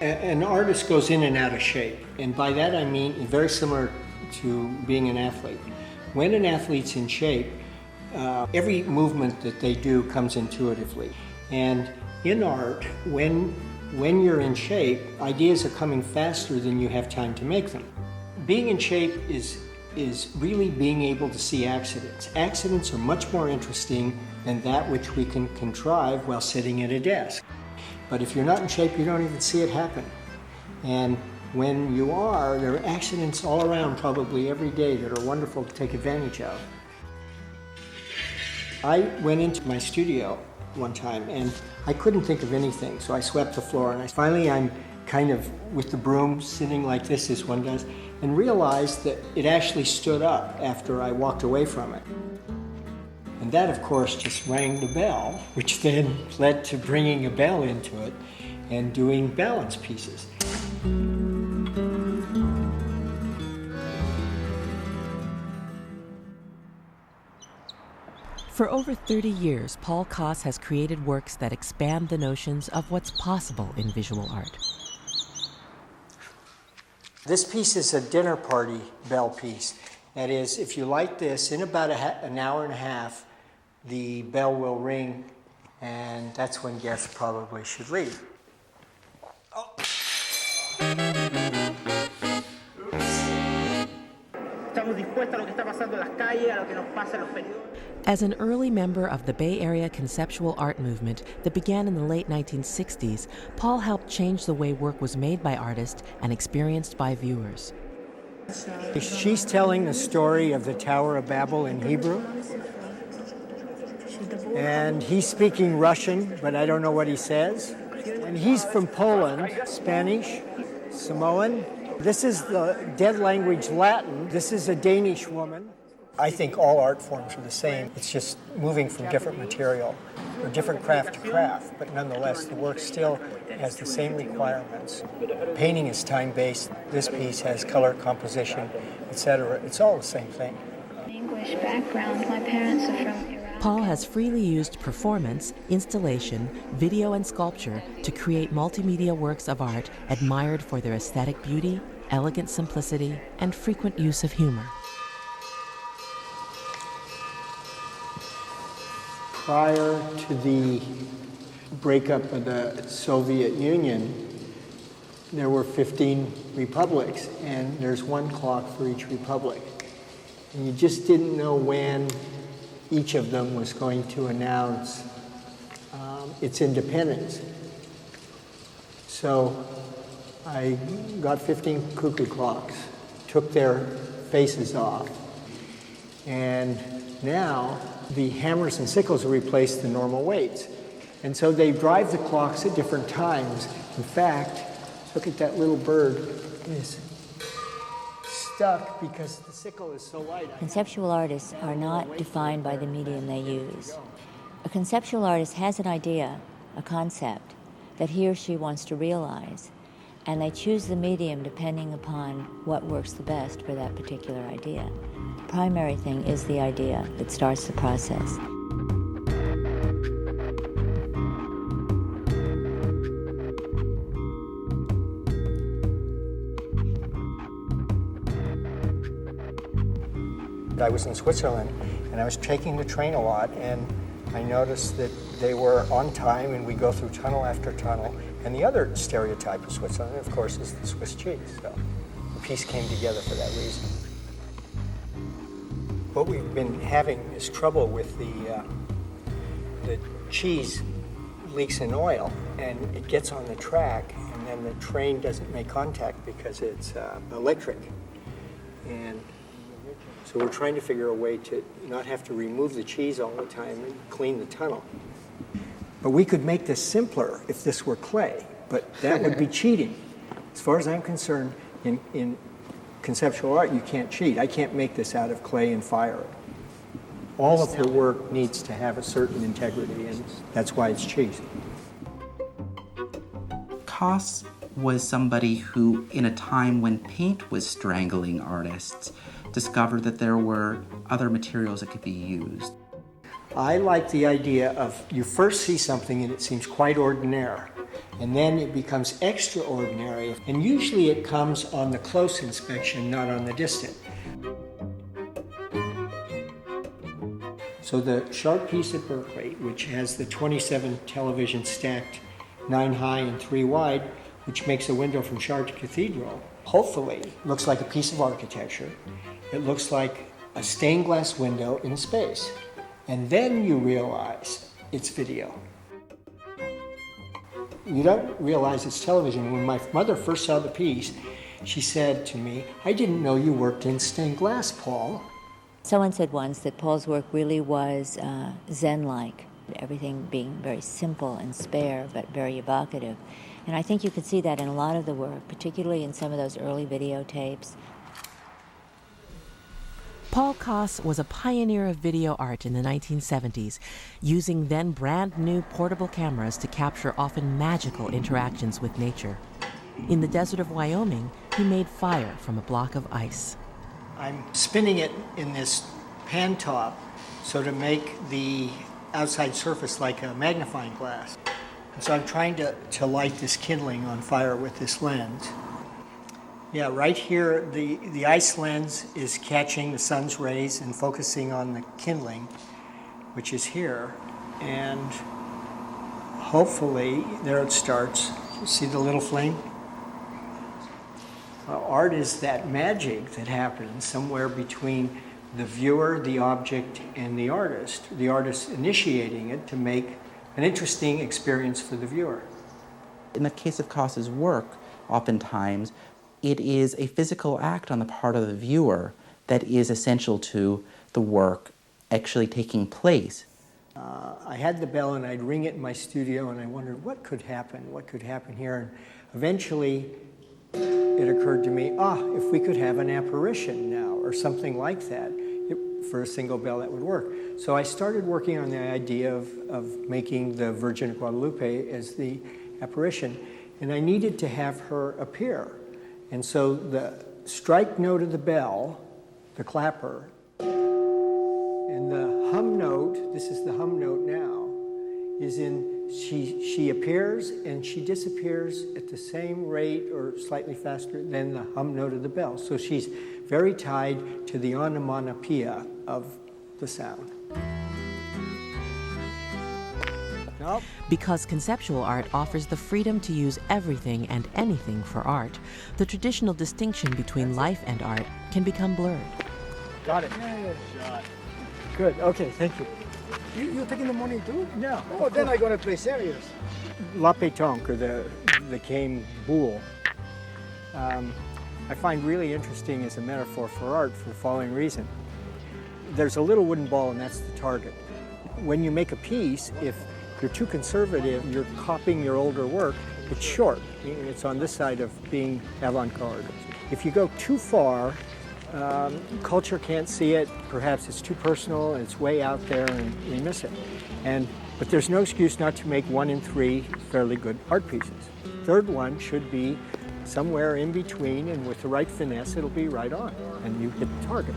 An artist goes in and out of shape, and by that I mean very similar to being an athlete. When an athlete's in shape, every movement that they do comes intuitively. And in art, when you're in shape, ideas are coming faster than you have time to make them. Being in shape is really being able to see accidents. Accidents are much more interesting than that which we can contrive while sitting at a desk. But if you're not in shape, you don't even see it happen. And when you are, there are accidents all around probably every day that are wonderful to take advantage of. I went into my studio one time and I couldn't think of anything, so I swept the floor, and finally I'm kind of with the broom sitting like this as one does, and realized that it actually stood up after I walked away from it. And that, of course, just rang the bell, which then led to bringing a bell into it and doing balance pieces. For over 30 years, Paul Kos has created works that expand the notions of what's possible in visual art. This piece is a dinner party bell piece. That is, if you light this, in about an hour and a half, the bell will ring, and that's when guests probably should leave. Oh. As an early member of the Bay Area conceptual art movement that began in the late 1960s, Paul helped change the way work was made by artists and experienced by viewers. She's telling the story of the Tower of Babel in Hebrew. And he's speaking Russian, but I don't know what he says. And he's from Poland, Spanish, Samoan. This is the dead language Latin. This is a Danish woman. I think all art forms are the same. It's just moving from different material or different craft to craft, but nonetheless, the work still has the same requirements. Painting is time-based. This piece has color composition, etc. It's all the same thing. English background. My parents are from Iraq. Paul has freely used performance, installation, video, and sculpture to create multimedia works of art admired for their aesthetic beauty, elegant simplicity, and frequent use of humor. Prior to the breakup of the Soviet Union, there were 15 republics, and there's one clock for each republic. And you just didn't know when each of them was going to announce its independence. So I got 15 cuckoo clocks, took their faces off, and now the hammers and sickles replaced the normal weights. And so they drive the clocks at different times. In fact, look at that little bird. It is stuck because the sickle is so light. Conceptual artists are not defined by the medium they use. A conceptual artist has an idea, a concept, that he or she wants to realize, and they choose the medium depending upon what works the best for that particular idea. The primary thing is the idea that starts the process. I was in Switzerland, and I was taking the train a lot, and I noticed that they were on time, and we go through tunnel after tunnel. And the other stereotype of Switzerland, of course, is the Swiss cheese. So the piece came together for that reason. What we've been having is trouble with the cheese leaks in oil, and it gets on the track, and then the train doesn't make contact because it's electric. And so we're trying to figure a way to not have to remove the cheese all the time and clean the tunnel. But we could make this simpler if this were clay, but that would be cheating. As far as I'm concerned, in conceptual art, you can't cheat. I can't make this out of clay and fire it. All of the work needs to have a certain integrity, and that's why it's cheese. Kos was somebody who, in a time when paint was strangling artists, discovered that there were other materials that could be used. I like the idea of you first see something and it seems quite ordinary, And then it becomes extraordinary. And usually it comes on the close inspection, not on the distant. So the sharp piece at Berkeley, which has the 27 televisions stacked 9 high and 3 wide, which makes a window from Shard to Cathedral, hopefully looks like a piece of architecture. It looks like a stained glass window in space. And then you realize it's video. You don't realize it's television. When my mother first saw the piece, she said to me, "I didn't know you worked in stained glass, Paul." Someone said once that Paul's work really was Zen-like, everything being very simple and spare, but very evocative. And I think you could see that in a lot of the work, particularly in some of those early videotapes. Paul Kos was a pioneer of video art in the 1970s, using then brand new portable cameras to capture often magical interactions with nature. In the desert of Wyoming, he made fire from a block of ice. I'm spinning it in this pan top so to make the outside surface like a magnifying glass. And so I'm trying to light this kindling on fire with this lens. Yeah, right here, the ice lens is catching the sun's rays and focusing on the kindling, which is here. And hopefully, there it starts. You see the little flame? Art is that magic that happens somewhere between the viewer, the object, and the artist initiating it to make an interesting experience for the viewer. In the case of Kos's work, oftentimes, it is a physical act on the part of the viewer that is essential to the work actually taking place. I had the bell and I'd ring it in my studio and I wondered what could happen here. And eventually it occurred to me, if we could have an apparition now or something like that, for a single bell that would work. So I started working on the idea of making the Virgin of Guadalupe as the apparition, and I needed to have her appear. And so the strike note of the bell, the clapper, and the hum note, this is the hum note now, is in, she appears and she disappears at the same rate or slightly faster than the hum note of the bell. So she's very tied to the onomatopoeia of the sound. Nope. Because conceptual art offers the freedom to use everything and anything for art, the traditional distinction between life and art can become blurred. Got it. Good. Okay, thank you. You taking the money too? No. Oh, then I'm gonna play serious. La pétanque, or the cane boule, I find really interesting as a metaphor for art for the following reason. There's a little wooden ball and that's the target. When you make a piece, if you're too conservative, you're copying your older work, it's short. It's on this side of being avant-garde. If you go too far, culture can't see it, perhaps it's too personal, it's way out there and you miss it. But there's no excuse not to make 1 in 3 fairly good art pieces. Third one should be somewhere in between, and with the right finesse, it'll be right on, and you hit the target.